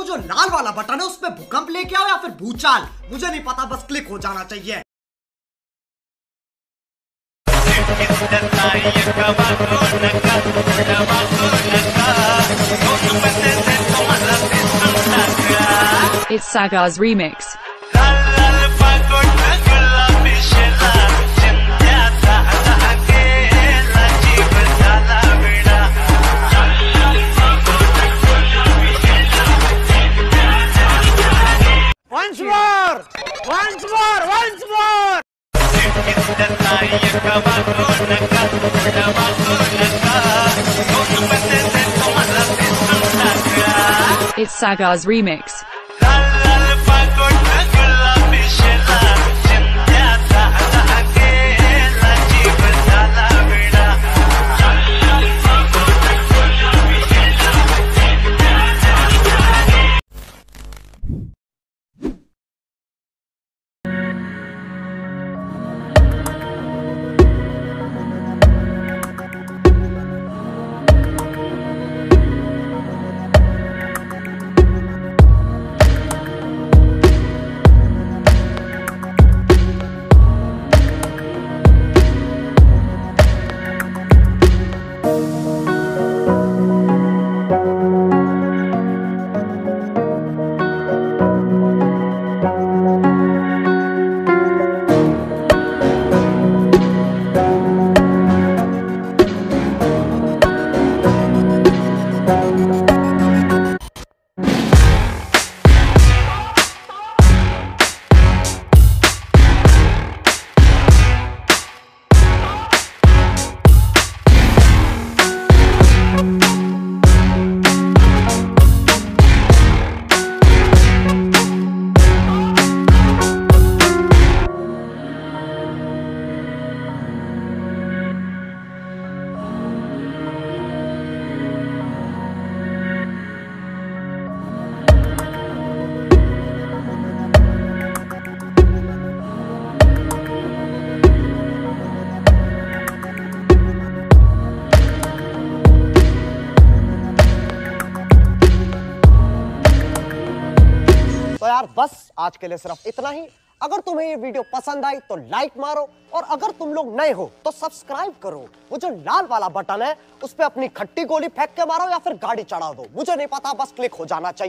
जो लाल वाला बटन है उस पे भूकंप लेके आओ या फिर भूचाल, मुझे नहीं पता, बस क्लिक हो जाना चाहिए। It's Sagar's remix. Once more! Once more! Once more! It's Sagar's remix. तो यार बस आज के लिए सिर्फ इतना ही। अगर तुम्हें ये वीडियो पसंद आई तो लाइक मारो, और अगर तुम लोग नए हो तो सब्सक्राइब करो। वो जो लाल वाला बटन है उस पे अपनी खट्टी गोली फेंक के मारो या फिर गाड़ी चढ़ा दो, मुझे नहीं पता, बस क्लिक हो जाना चाहिए।